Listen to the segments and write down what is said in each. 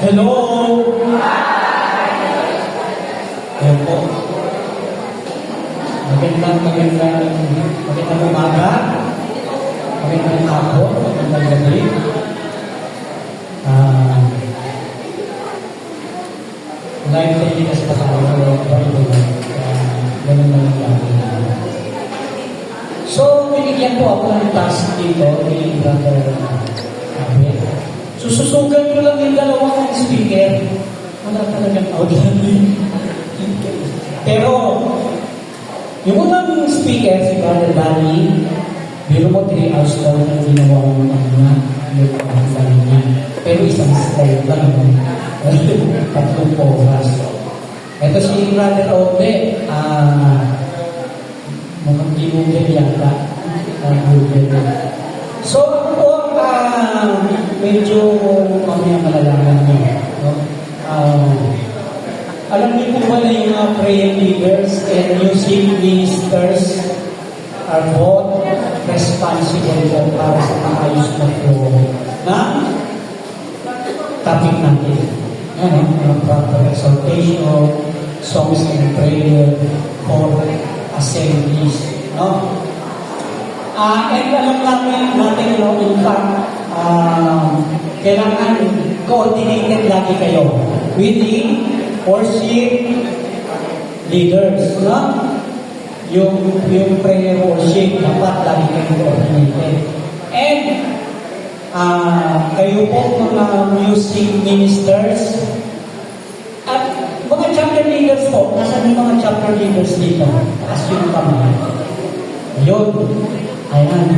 Hello! Ayan po. Magandang umaga. Magandang hapon. Magandang gabi. Live telecast pa sa mga ganun na lang. So, binigyan po ako ng task dito ni Brother Abel. Sususugan ko lang yung dalawang speaker. Wala talagang outline. Pero, yung unang speaker, si Brother Danny, biro mo 3 hours daw na ginawa mo na yung outline niya. Pero isang slide lang naman. 3 oras. Ito si Brother Ode, mukhang ginugel yata. So, ako po, medyo mamaya malalaman niyo. No? Alam niyo po ba na yung mga prayer leaders and music ministers are both responsible po para sa maayos na flow na topic natin. Proper exhortation, songs and prayer for assemblies. No? And alam natin, in fact, kailangan coordinated lagi kayo with the worship leaders. No? Yung prayer worship, dapat lagi kayo coordinated. And kayo po mga music ministers at mga chapter leaders po, nasaan yung mga chapter leaders dito? Taas yung kamay. Yun. Ayan,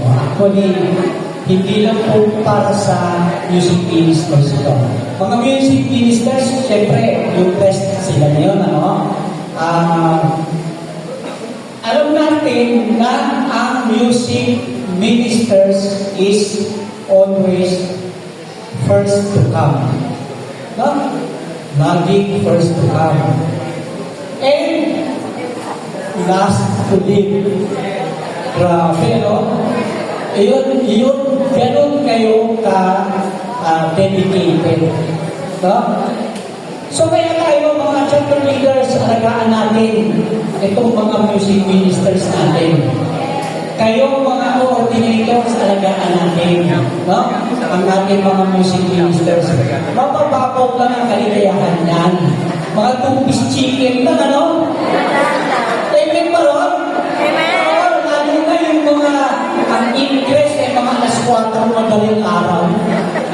actually, hindi lang po para sa music ministers ito. Mga music ministers, syempre, yung best sila na yun, alam natin na ang music ministers is always first to come. No? Lagi first to come. And last to live. Grabe, no? Yun, ganun kayo dedicated. No? So, kaya tayo, mga chapter leaders, alagaan natin itong mga music ministers natin. Kayo, mga coordinators, alagaan natin. No? Ang ating mga music ministers. Mapapapaw lang ang kaligayahan yan. Mga 2-piece chicken lang, ano? Amen ba ron? Ang interest ay mga alas 4 madaling araw,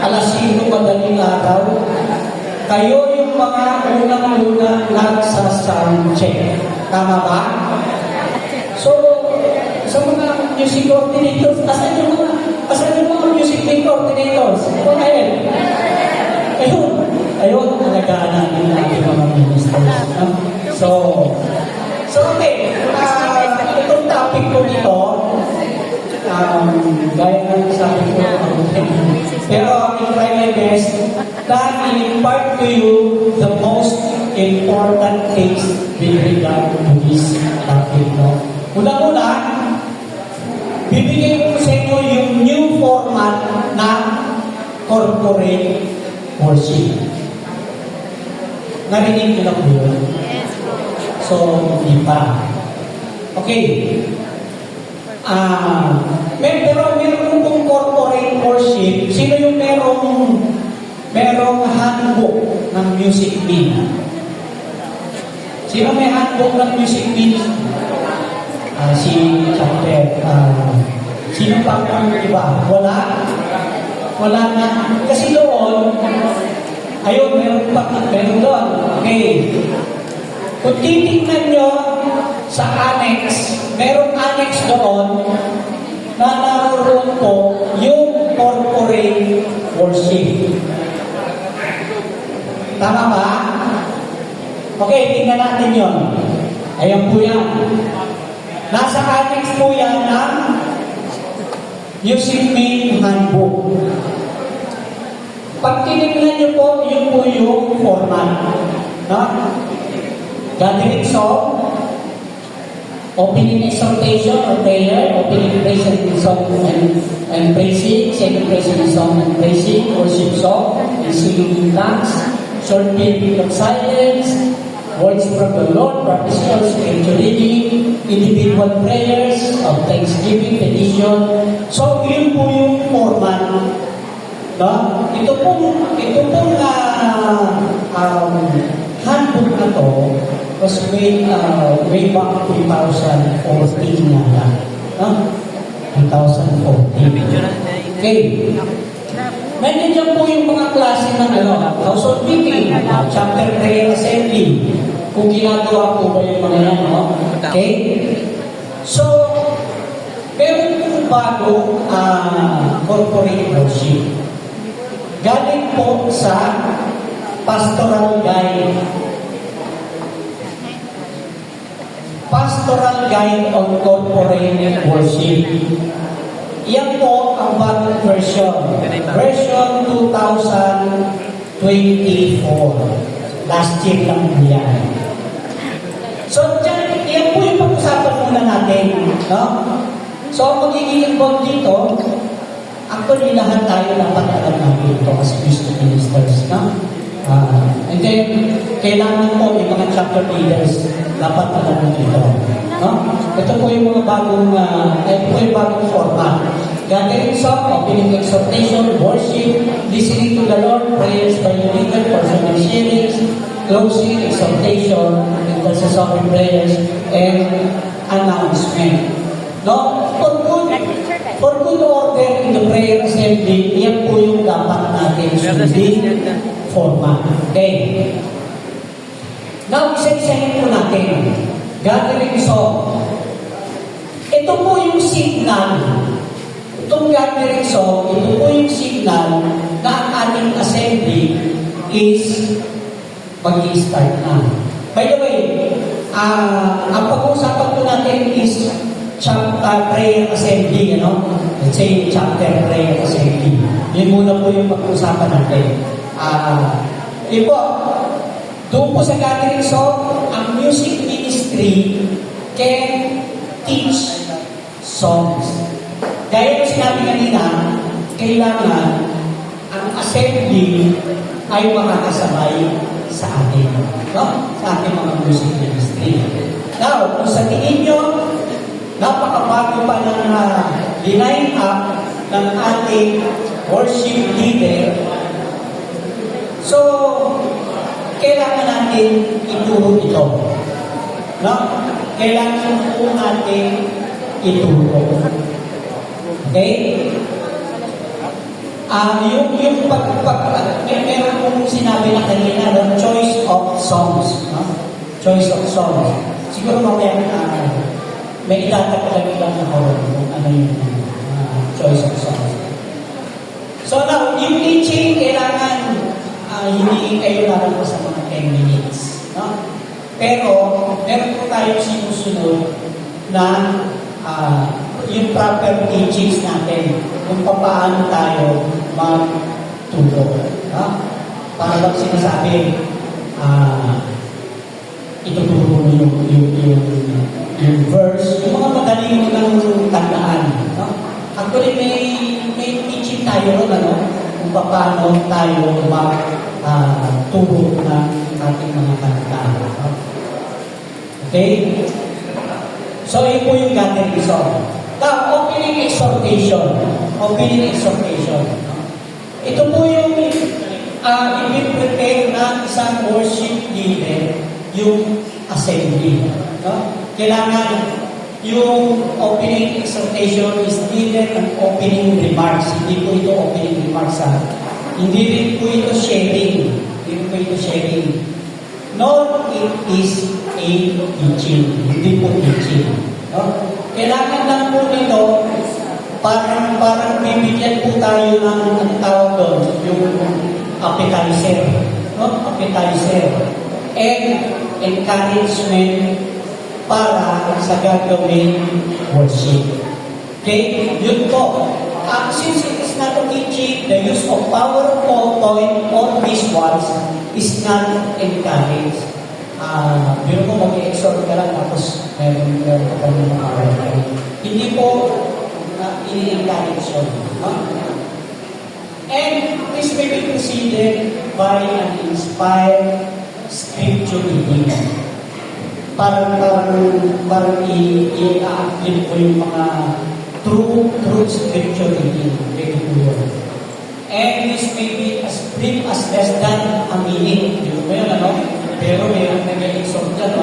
alas 5 madaling araw. Kayo yung mga unang-una nagsa-sound check. Tama ba? So, sa mga music coordinators, asan yung mga music coordinators? Ito na yun. Ayun, alagaan natin natin mga ministers. So, okay. Itong topic ko dito, gaya ng sabi ko, pero I try my best that impart to you the most important things with regard to this topic. No? Una-una, bibigay ko sa inyo yung new format na corporate worship. Narinig nyo na po yun? So, hindi pa. Okay. Pero meron pong corporate worship. Sino yung merong handbook ng music ministry? Sino may handbook ng music ministry? Si chapter. Sino pa ang iba? Wala na. Kasi doon, ayun, meron doon. Okay. Kung titignan nyo sa annex, merong annex doon na naroon po yung corporate worship. Tama ba? Okay, tingnan natin yun. Ayan po yan. Nasa annex po yan ng Music Main Handbook. Pag tinignan nyo po, yun po yung format. No? Gathering song, Opening exhortation or prayer, opening praise and song and praising, second praising and song and praising, worship song, and singing in tongues, short period of silence, words from the Lord, practical scripture reading, individual prayers of thanksgiving, petition. So, yun po yung format. No? Ito pong handbook na to was way back 2014 nga lang. No? 2014. Okay. Nandiyan po yung mga klase ng household meeting, chapter prayer assembly, kung ginagawa po ba yung mga yan, no? Okay? So, meron pong bagong corporate worship. Galing po sa Pastoral Guide. Pastoral Guide on Corporate Worship. Yan po ang bagong version. Version 2024. Last year lang po yan. So, yan po yung pag-usapan muna natin. No? So, ang magiging involved dito, actually lahat tayo dapat alam natin ito as Christian ministers. No? And then, kailangan po yung mga chapter leaders dapat alam nyo ito. No? Ito po yung mga bagong format. Gathering song, opening exhortation, worship, listening to the Lord, prayers by the leader, personal sharings, closing, exhortation, intercessory prayers, and announcement. No? For good order in the prayer assembly, yan po yung dapat natin sundin format. Okay? Now, isa-isahin po natin. Gathering song. Ito po yung signal. Itong gathering song, ito po yung signal na ang ating assembly is mag-i-start na. By the way, ang pag-uusapan po natin is prayer assembly, Let's say, chapter prayer assembly. Yun muna po yung pag-uusapan natin. Ipo, doon po sa gathering song, ang music ministry can teach songs. Dahil yung sinabi kanina, kailangan ang assembly ay makakasabay sa atin. No? Sa ating mga music ministry. Now, kung sa tingin nyo, napakabago pa ng line up ng ating worship leader. So, kailangan natin ituro ito. No? Kailangan po natin ituro. Okay? Meron pong sinabi na kanina, the choice of songs. No? Choice of songs. Siguro mamaya may itataglag lang ako kung ano yung choice of songs. So now, yung teaching, kailangan hindi kayo lalabas sa mga 10 minutes. No? Pero, meron po tayong sinusunod na yung proper teachings natin kung paano tayo magturo. No? Para bang sinasabi, ituturo mo yung verse, yung mga madaling ng tandaan. No? Actually, may teaching tayo kung paano tayo magturo ng ating mga tandaan. No? Okay? So, yun po yung gathering song. Now, opening exhortation. Opening exhortation. Ito po yung i-prepare ng isang worship leader, yung assembly. No? Kailangan yung opening exhortation is neither an opening remarks. Hindi po ito opening remarks. Hindi rin po ito sharing. Hindi po ito sharing. Nor it is a teaching. Hindi po teaching. No? Kailangan lang po nito parang bibigyan po tayo ng ang tawag doon, yung appetizer. No? Appetizer. And encouragement para sa gagawin worship. Okay? Yun po. Since it is not a teaching, the use of PowerPoint or visuals is not encouraged. Biro mo mag-exhort ka lang tapos meron ka pa ng mga away. Hindi po ini-encourage yun. And this may be preceded by an inspired scripture reading. Parang i-apply ko yung mga true scripture reading. And this may be as brief as less than a minute. Yun mo yun, ano? Pero mayroon nag-exhort dyan,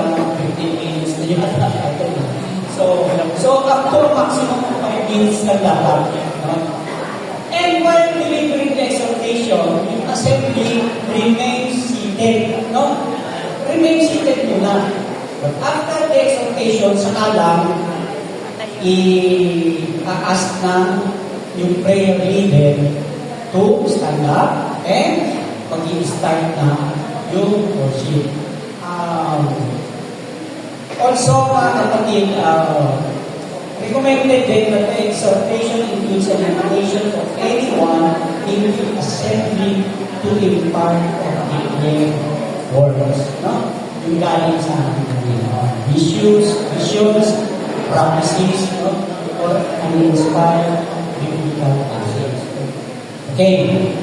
15 minutes na yun. So up to maximum of 5 minutes na dapat. And while delivering the exhortation, yung assembly remains seated. No? Remain seated muna. But after the exhortation, saka lang, i-ask na yung prayer leader to stand up and mag-i-start na yung worship. Also, mga kapatid, recommended din that the exhortation includes an invitation of anyone in the assembly to impart of their words. No? Yung galing sa visions, promises, no? Or an inspired biblical passage. Okay.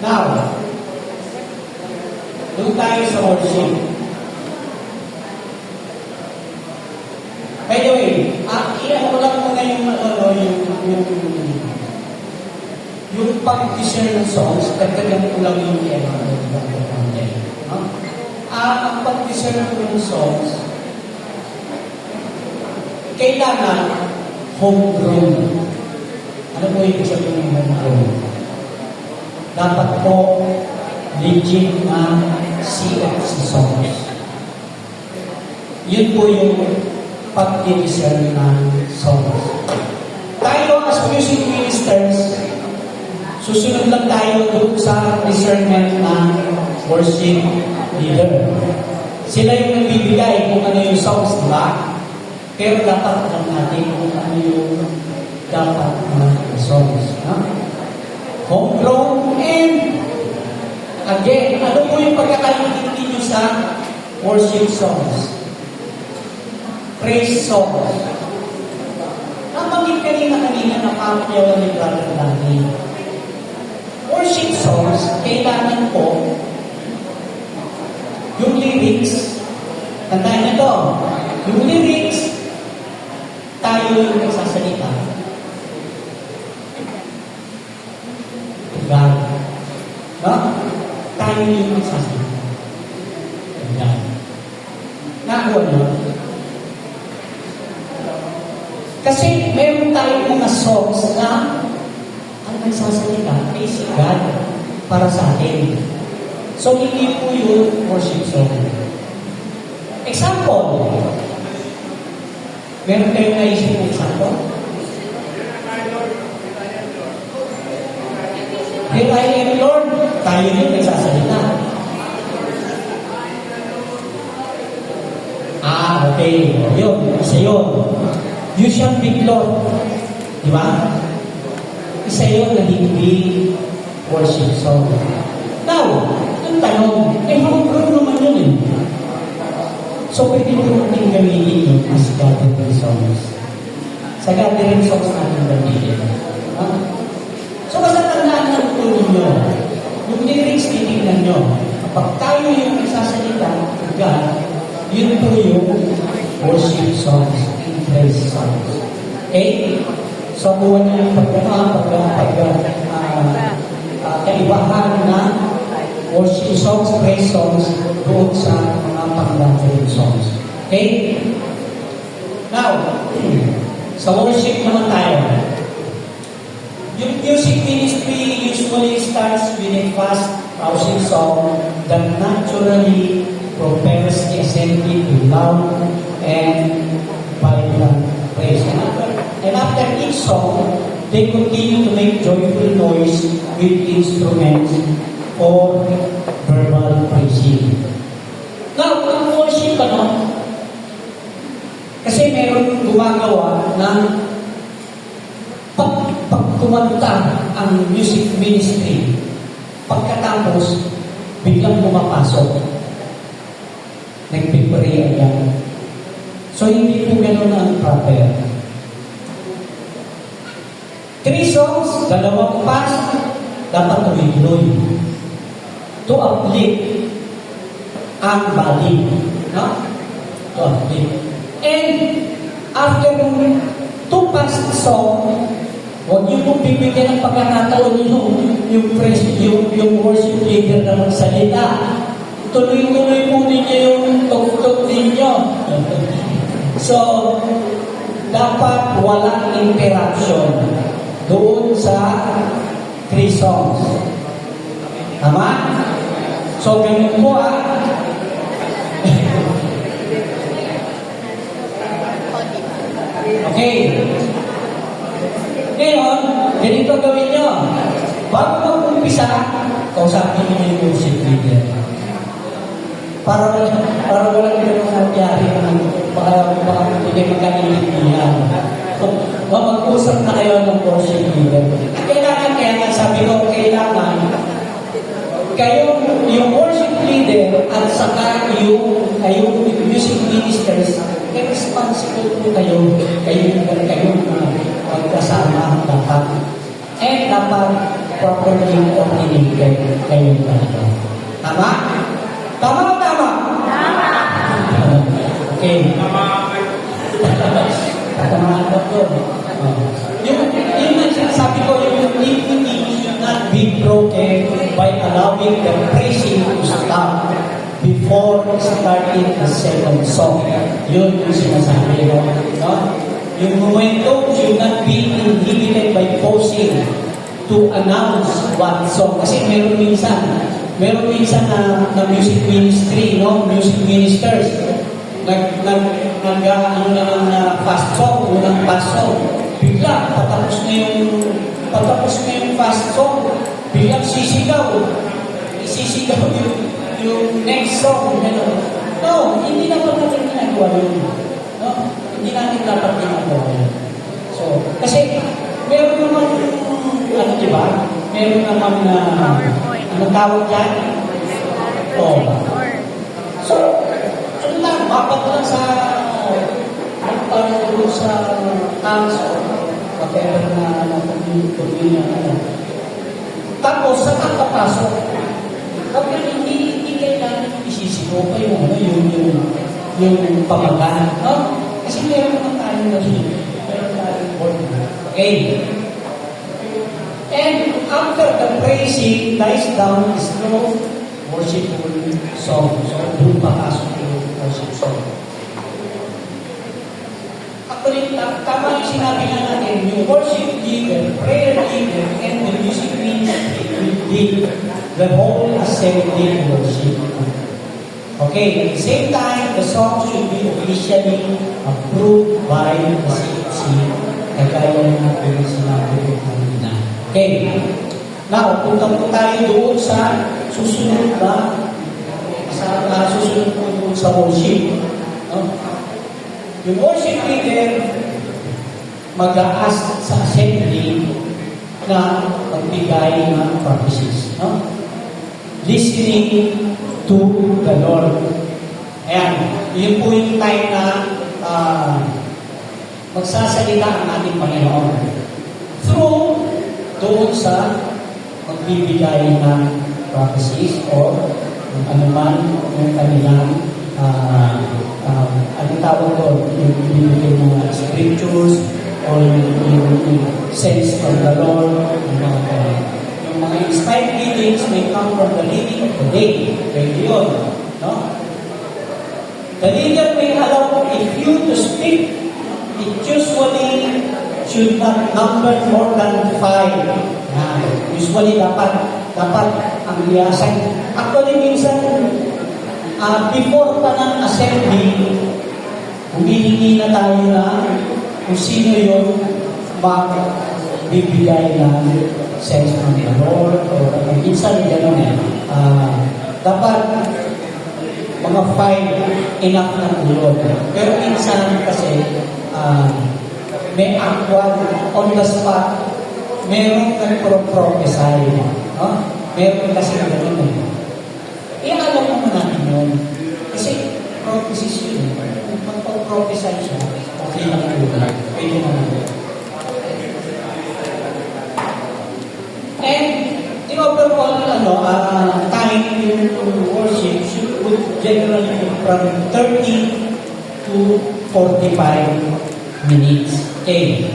Now, doon tayo sa worship. By the way, iyan ko lang muna yung pag-discern ng songs, dagdagan ko lang yung tema ng content. Ang pag-discern ng songs, kailangan homegrown. Ano po yung sabihin ng homegrown? Dapat po legit na CFC songs. Yun po yung pag-discern ng songs. Tayo as music ministers, susunod lang tayo doon sa discernment ng worship leader. Sila yung nagbibigay kung ano yung songs, di ba? Pero dapat alam natin kung ano yung dapat na songs. Homegrown and again, ano po yung pagkakaintindi nyo sa worship songs? Praise songs. Nabanggit kanina na pamilya ni Brother Danny. Worship songs, kailangan po yung lyrics. Tandaan nyo to. Yung lyrics, tayo yung nagsasalita. God. No? Tayo yung nagsasalita. God. Nakuha nyo? Kasi meron tayong mga songs na ang nagsasalita ay si God para sa atin. So, hindi po yung worship song. Example. Meron kayong naisip ng example? Here I am, Lord. Tayo yung nagsasalita. Okay. Yun. Isa yun. You shall be Lord. Di ba? Isa yun na hindi worship song. Now, ang tanong, homegrown naman yun eh. So, pwede po natin gamitin yun as gathering songs. Sa gathering songs natin gamitin. So, basta tandaan ng tulong nyo. Yung lyrics, titignan nyo. Kapag tayo yung nagsasalita, God, yun po yung worship songs. Praise songs. Okay? So, buwan niyo yung kaibahan na worship songs, praise songs doon sa mga pang-gathering songs. Okay? Now, sa worship naman tayo. Yung music ministry usually starts with a fast rousing song that naturally propels the assembly to loud and vibrant praise. And after each song, they continue to make joyful noise with instruments or verbal praising. Now, ang worship, kasi meron gumagawa ng pag kumanta ang music ministry, pagkatapos, biglang pumapasok. nagpipray agad. So, hindi po gano'n ang proper. 3 songs, 2 pass, dapat tuloy-tuloy. To uplift ang body. No? To uplift. And after 2 pass song, huwag niyo po bibigyan ng pagkakataon yung worship leader na magsalita. Tuloy-tuloy po ninyo yung tugtog ninyo. So, dapat walang interruption doon sa 3 songs. Tama? So, ganun po Okay. Ngayon, ganito gawin nyo. Bago mag-umpisa, kausapin nyo yung worship leader. Para walang ganun nangyari baka hindi magkakaintindihan. Mag-usap na kayo ng worship leader. Kailangan, kaya nga sabi ko, kailangan kayo, yung worship leader at saka yung music ministers, responsible po kayo magkasama dapat. And dapat properly coordinated kayo talaga. Tama? Tama o tama? Tama. Okay. Tama na po. Yung sinasabi ko, yung unity should not be broken by allowing the praising to stop before starting the second song. Yun yung sinasabi ko. No? Yung momentum should not be inhibited by pausing to announce one song. Kasi meron minsan na music ministry, no? Music ministers, fast song, unang fast song. Bigla, patapos na yung fast song, biglang sisigaw yung next song. No, hindi naman natin ginagawa yun. No? Hindi natin dapat ginagawa yun. So, kasi, meron naman, diba? Meron naman anong tawag dyan? Oh. So, mapat lang sa cancer, whatever na pagpili na. Tapos, sa kakapasok, kapag hindi kailangan isisigaw pa yung pamagaan. No? Kasi meron naman tayo meron tayong word. Okay. And after the praising dies down, is no worshipful song. So, doon pasok yung worship song. Actually, tama yung sinabi nga natin, yung worship leader, prayer leader, and the music ministry will lead the whole assembly worship. Okay, at the same time, the song should be officially approved by the CFC. Kagaya na natin sinabi ko kanina. Okay, now, punta po tayo doon sa susunod po doon sa worship. No? Yung worship leader mag-a-ask sa assembly na magbigay ng prophecies. No? Listening to the Lord. Ayan, yun po yung time na magsasalita ang ating Panginoon. Through doon sa magbibigay ng prophecies o anuman yung kanilang anong tawag doon, yung binigay mga scriptures o yung sense from the Lord, yung mga inspired readings may come from the reading of the day. Pwede yun. No? The leader may allow a few to speak. It usually should not number more than 5. Usually dapat ang liyasan. Actually, minsan, before pa ng assembly, humihingi na tayo na kung sino yung magbibigay ng sense from the Lord o minsan gano'n dapat mga 5 enough na tulog. Pero minsan kasi may actual on the spot, merong nagpro-prophesy. Meron kasi gano'n alam naman natin yun. Kasi prophecies yun. Kung magpag-prophesy siya, okay lang po. Pwede naman. And the overall time yung worship would generally be from 30 to 45 minutes. Okay.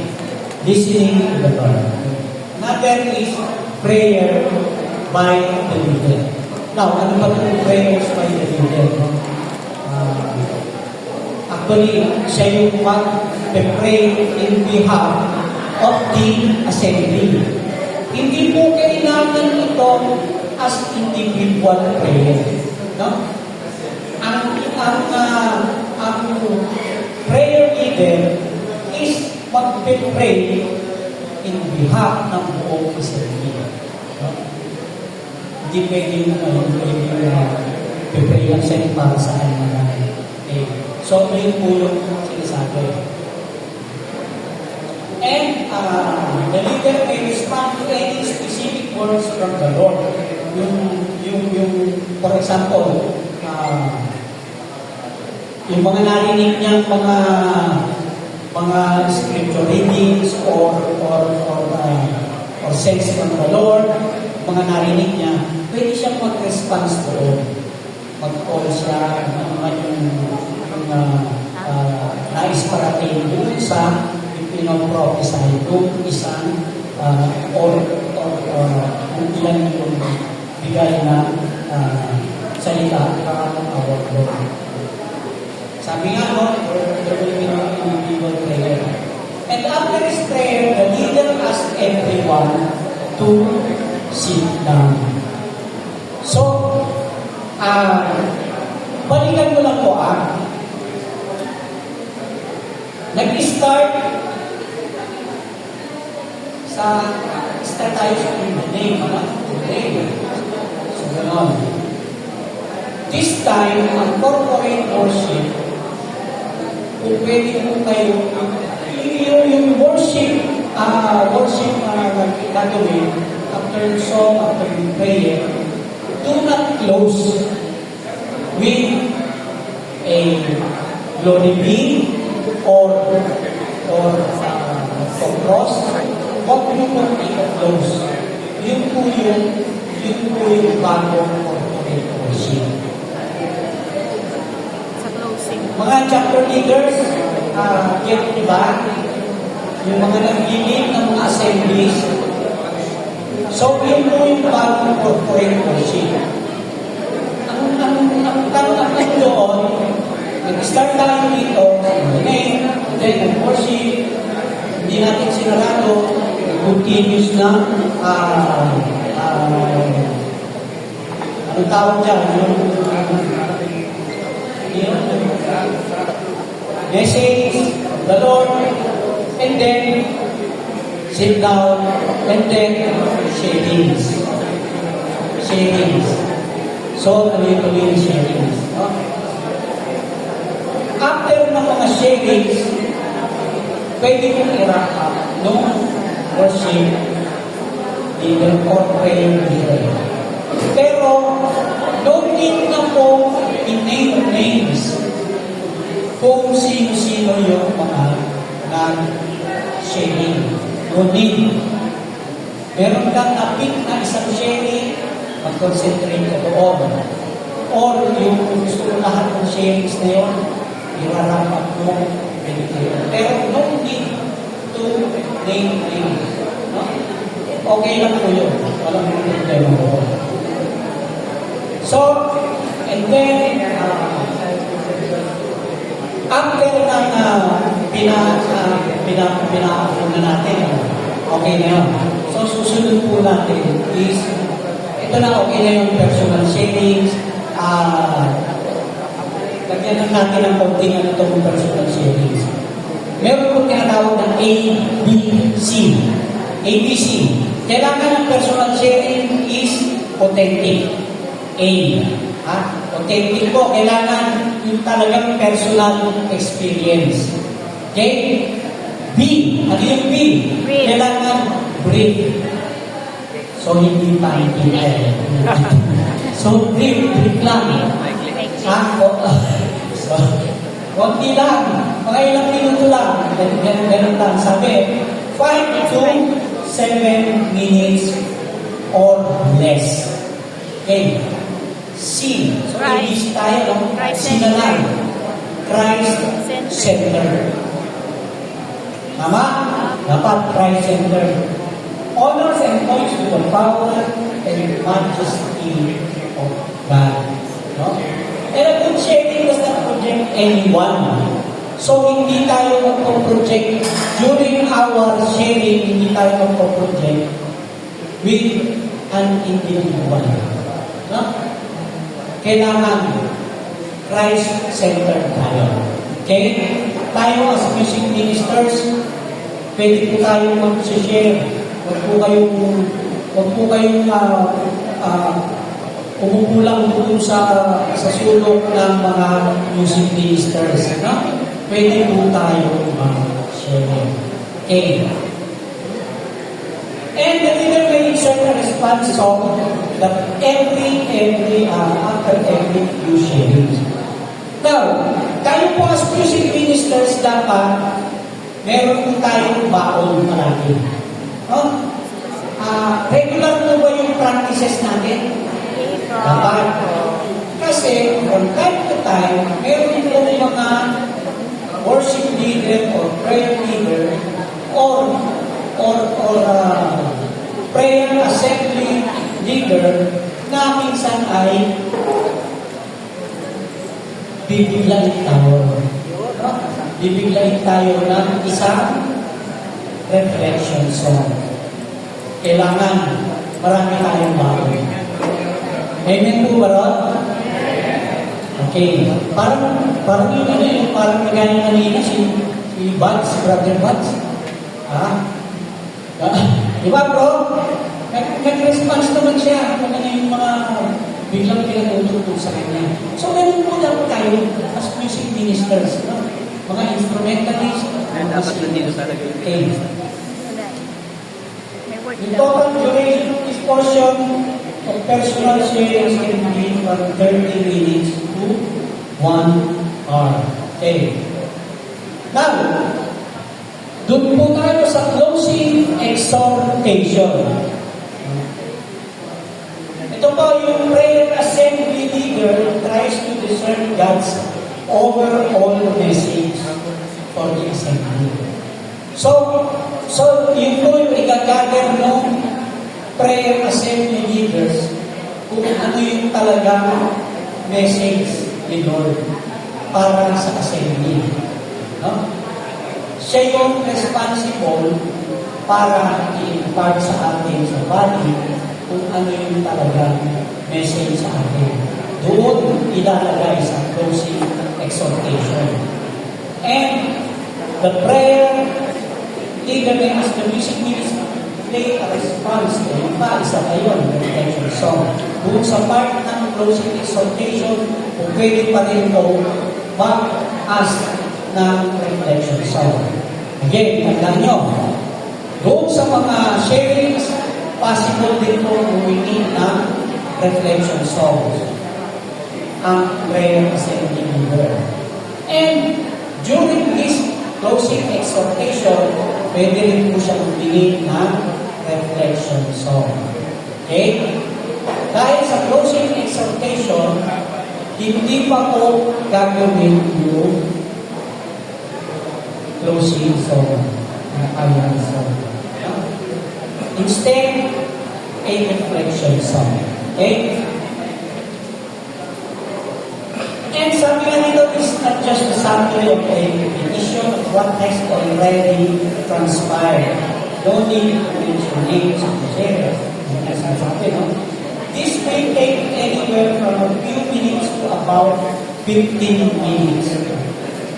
Listening to the Lord. Another is prayer by the leader. Now, ano ba yung prayers by the leader? Actually, siya yung mag-pray in behalf of the assembly. Hindi po kailangan ito as individual prayer. No? Ang prayer leader is mag-pray in behalf ng buong assembly. No? Hindi pwede pray lang siya para sa kanya. So, yun po yung sinasabi. And the leader may respond to any specific words from the Lord. For example, yung mga narinig niyang mga scripture readings or sense from the Lord, mga narinig niya, pwede siyang mag-response doon. Mag-call siya, naman yung nais parating doon sa prophesy doon isang or kung ilan yung bigay na salita para our Lord. Sabi nga, no, there will be no individual prayer. And after this prayer, the leader asked everyone to sit down. So, balikan mo lang po nag-start tayo sa name, So, gano'n. This time, ang corporate worship, kung pwede mo kayo, yung worship gagawin, after song, after prayer, do not close with a glory be or cross. Huwag mo kung i-close. Yun po yung bagong corporate worship. Sa closing. Mga chapter leaders, diba? Yung mga nag-lead ng mga assemblies. So, yun po yung bagong corporate worship. Ang tanong doon, nag-start tayo dito, then worship, hindi natin sinarado, continuous na, anong tawag dyan? Message, the Lord, and then sit down, and then sharings. So, tuloy-tuloy yung sharings. No? After ng mga sharings, pwede kong i-wrap up no worship leader or prayer leader. Pero, don't need na po i-name names kung sino-sino yung mga nag-sharing. No need. Meron kang na-pick na isang sharing, mag-concentrate ka doon. Or yung gusto ko lahat ng sharings na yun, i-wrap up mo. Pero no need to name names. No? Okay lang po yun. Walang problema po. So, and then, after pinaka na natin, okay na yun. So, susunod po natin is, ito na okay na yung personal sharings, lagyan lang natin ang konting itong personal sharings. Meron pong tinatawag ng ABC. ABC. Kailangan ng personal sharing is authentic. A. Authentic po. Kailangan yung talagang personal experience. Okay? B. Ano yung B? Brief. Kailangan brief. So, hindi pa So, brief lang. So, So, konti lang. Mga ilang minuto lang. Ganun lang. Sabi, 5 to 7 minutes or less. Okay. C. So, English tayo. No? C na lang. Christ-centered. Tama? Dapat Christ-centered. Honors and points to the power and majesty of God. No? And a good sharing does not project anyone. So, hindi tayo magpo-project during our sharing, hindi tayo magpo-project with an individual. No? Kailangan Christ-centered tayo. Okay? Tayo as music ministers, pwede po tayo mag-share. Huwag po kayong umukulang doon sa sulok ng mga music ministers. No? Pwede po tayo mag-share. Okay. And the leader may insert a response song that after every few sharings. Now, tayo po as music ministers dapat meron po tayong baon marami. Oh? Regular po ba yung practices natin? Dapat. Kasi, from time to time, meron po mga worship leader or prayer leader or prayer assembly leader na minsan ay bibiglain tayo. Bibiglain tayo ng isang reflection song. Kailangan marami tayong bago. Amen po ba ron? Okay. Parang yung parang nagana kanina si Buds, Brother Buds. Di ba bro? Nag-response naman siya kung ano yung mga biglang pinatutulog sa kanya. So, ganun po dapat tayo as music ministers, no? Mga instrumentalists. Dapat nandito talaga yung okay. The total duration of this portion of personal sharing can be from 30 minutes to 1 hour. Okay. Now, doon po tayo sa closing exhortation. Ito po yung prayer assembly leader tries to discern God's overall message for the assembly. So yun po yung igagather ng prayer assembly leaders kung ano yung talagang message ni Lord para sa assembly. No? Siya yung responsible para i-impart sa atin sa body kung ano yung talagang message sa atin. Doon ilalagay sa closing exhortation. And the prayer leader may ask the music minister play a response to yung isa kayo ng reflection song. Doon sa part ng closing exhortation, kung pwede pa rin po mag-ask ng reflection song. Again, tandaan nyo, doon sa mga sharings, possible din po humingi ng reflection songs ang prayer assembly leader. And during this closing exhortation, pwede rin po siya humingi ng reflection song. Okay? Dahil sa closing exhortation, hindi pa po gagawin yung closing song. Instead, a reflection song. Okay? And sabi nga nito, is not just a summary of a repetition of what has already transpired. Don't need to mention names of the shares. This may take anywhere from a few minutes to about 15 minutes.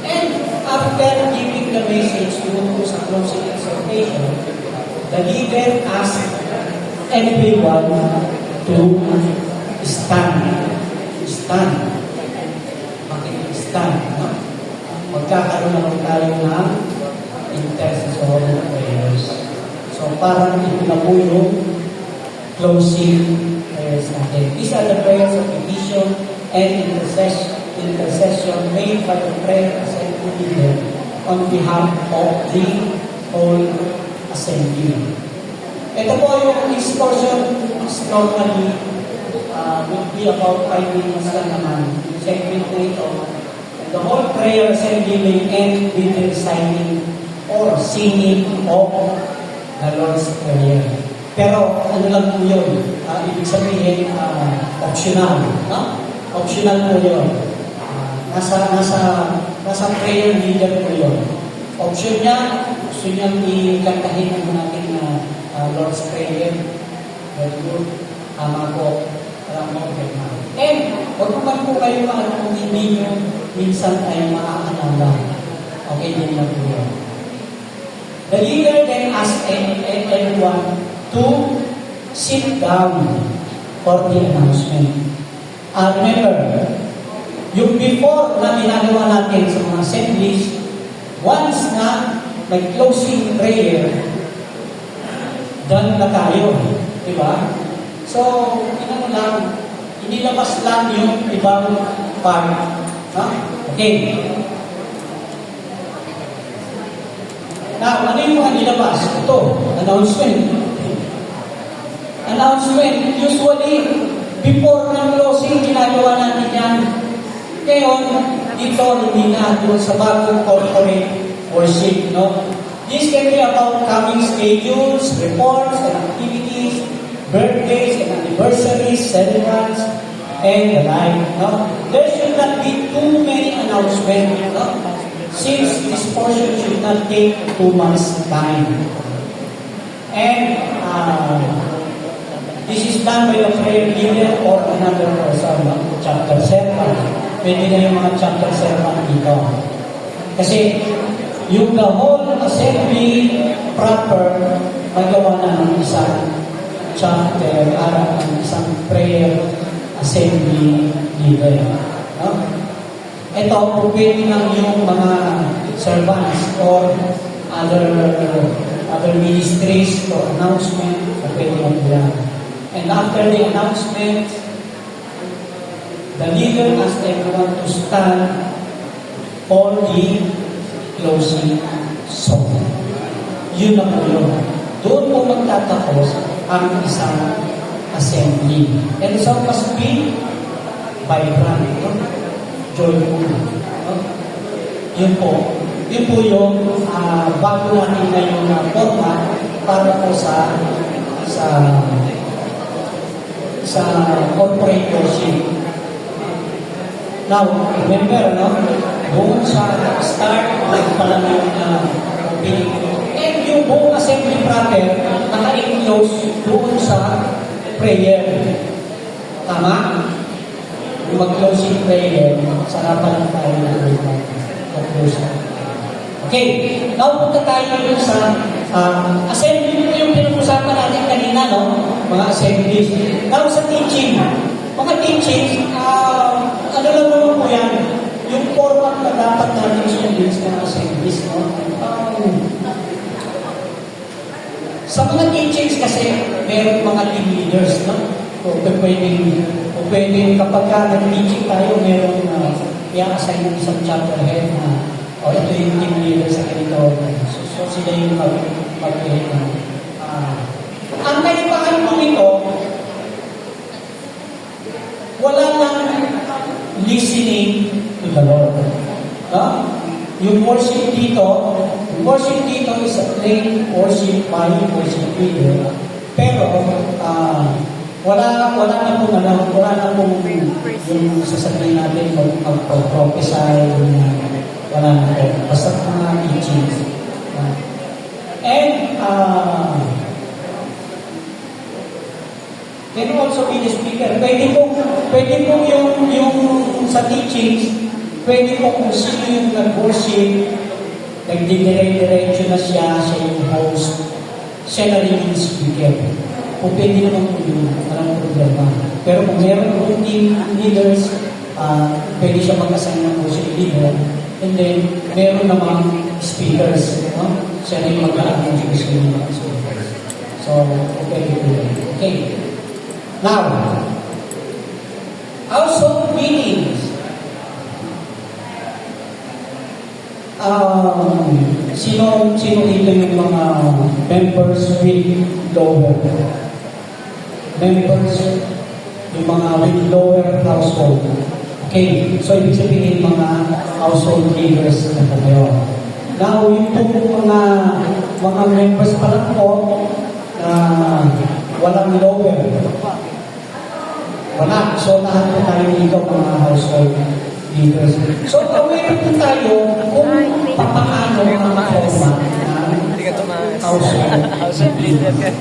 And after giving the message to sa closing exhortation, the leader asked everyone to stand. Stand. Stand. No? Magkakaroon naman tayo ng intercessory prayers. So, parang ito na po yung closing prayers natin. These are the prayers of petition and intercession intercession made by the prayer assembly leader on behalf of the whole assembly. Ito po yung discussion normally will be about 5 minutes lang naman. Yung segment na ito, the whole prayer assembly may end with the reciting or singing of the Lord's Prayer. Pero ano lang po yun? Ibig sabihin, optional. No? Optional po yun. Nasa prayer leader po yun. Option niya, gusto niyang ikantahin ang natin Lord's Prayer. Very good. Tama po. Alam mo, and huwag naman po kayo kung hindi nyo minsan ay maaalala. Okay din lang po yun. The leader then asked everyone to sit down for the announcement. Remember, yung before na ginagawa natin sa mga assemblies, once na nag-closing prayer, done na tayo. Diba? So, inilabas lang yung ibang part. Okay. Now, ano yung inilabas? Ito, announcement. Announcement, usually, before ng closing, ginagawa natin yan. Ngayon, dito, hindi na doon sa bagong corporate worship, no? This can be about coming schedules, reports, and activities, birthdays and anniversaries, celebrants, and the like, no? There should not be too many announcements, no? Since this portion should not take too much time. And this is done by the prayer leader or another person, no? Chapter servant. Pwede na yung mga chapter servant dito. Kasi yung the whole assembly proper, magawa na ng isang chapter, ng isang prayer assembly leader. No? Ito, pwede lang yung mga servants or other ministries for announcement, pwede lang yan. And after the announcement, the leader asked everyone to stand for the closing song. Yun na po yun. Doon po magtatapos ang isang assembly. And the song must be vibrant, joyful. Yun po. Yun po yung bago natin na yung format para po sa corporate worship. Now, remember, no? Doon sa start, pa lang yung opening. And yung buong assembly proper, naka-enclose doon sa prayer. Tama? Yung mag-closing prayer, sarapan lang tayo ng conclusion. Okay, now punta tayo dun sa assembly. Yung pinag-usapan natin kanina, no? Mga assemblies. Now sa teaching. Mga teachings, ano lang naman po yan? Yung format na dapat natin sundin sa mga assemblies, no? Sa mga teachings kasi, meron mga team leaders, no? So, pwedeng kapag nag-teaching tayo, meron i-assign ng isang chapter head na ito yung team leader sa ganito. So sila yung mag-head na. Ang kaibahan po nito, wala lang listening to the Lord. Yung worship dito is a plain worship by worship leader. Pero, wala na pong yung sasabihin natin mag-prophesy, wala na po. Basta mga teachings. And, can also be the speaker. Pwede po yung sa teachings, pwede po kung sino yung nag-worship, nagdidire-diretso na siya yung host, siya na rin yung speaker. Kung pwede naman po yun, walang problema. Pero kung meron po team leaders, pwede siya mag-assign ng worship leader, and then meron namang speakers, no? Siya rin mag-aano ng speakers. So, pwede po yun. Okay. Now, household meetings. sino dito yung mga members with lower? Members, yung mga with lower household. Okay, so ibig sabihin mga household leaders na po kayo. Now, yung pong mga members pa lang po na walang lower. Wala. So, lahat po tayo dito mga household leaders. So, aware po tayo kung paano ang format Hindi ka tumakas. household House of leader ka.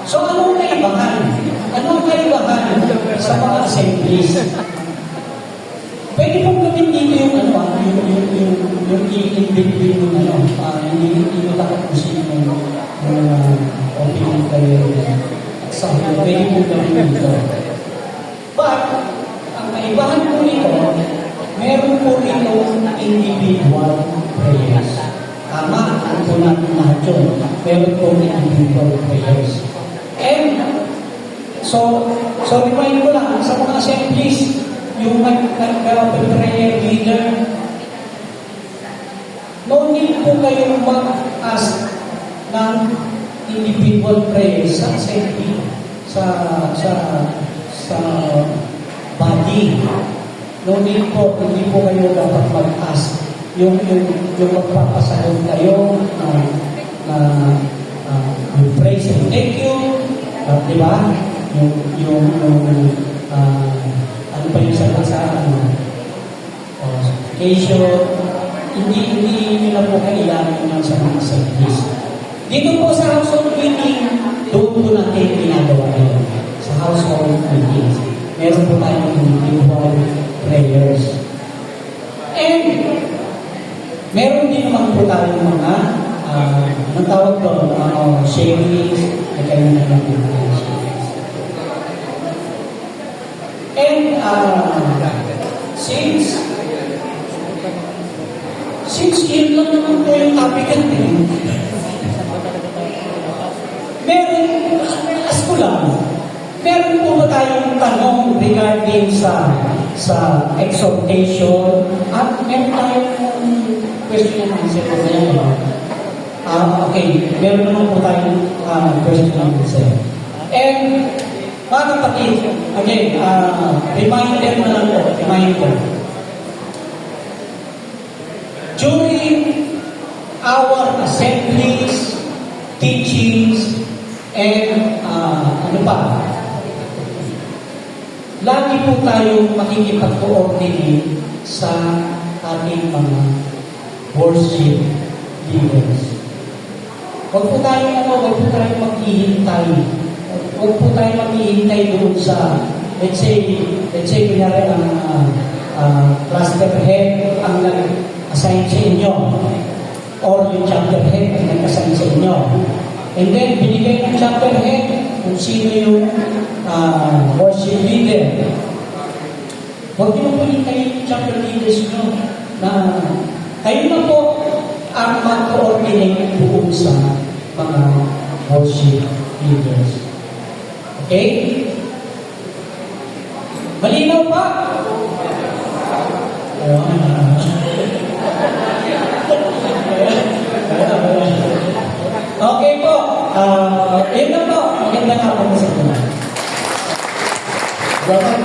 So, anong kaibahan? Anong kaibahan sa mga assemblies? Pwede pong gawin dito yung i-invent yung hindi nyo takapusin yung opinion kayo sa pwede pong gawin dito. But, ang kaibahan po nito, meron po ito individual prayers. Tama, ano po natin lahat yun. Meron po individual prayers. And, so remind ko lang, sa mga assemblies, yung nag-prayer leader, no need po kayong mag-ask ng individual prayers sa assembly, sa body. No need po, hindi po kayo dapat mag-ask. Yung magpapasagot kayo yung praise and thank you, di ba? Ano pa yung sa occasion, hindi nyo na po kailangan yun sa mga service. Dito po sa household meeting, doon po natin ginagawa yun. Sa household meetings, meron po tayong individual prayers. And, meron din naman po tayong mga ang tawag doon, sharings, na kayo na lang yung sharings. And, since yun lang naman po yung applicant meron, ask ko lang, meron po ba tayong tanong regarding sa exhortation at meron tayong question and answer po na okay, meron naman po tayong question and answer. And, mga kapatid, again, reminder na lang po, reminder. During our assemblies, teachings, and ano pa, lagi po tayong makikipag-coordinate sa ating mga worship leaders. Huwag po tayong maghihintay. Huwag po tayong maghihintay doon sa, let's say, kunyari ang cluster head ang nag-assign sa inyo or yung chapter head ang nag-assign sa inyo. And then, binigay ng chapter head kung sino yung worship leader. Huwag niyo po hintayin yung chapter leaders nyo na kayo na po ang mag-coordinate buong sa mga worship leaders. Okay? Malinaw pa? Okay po. Yun lang po. Magandang hapon sa inyo. Dapat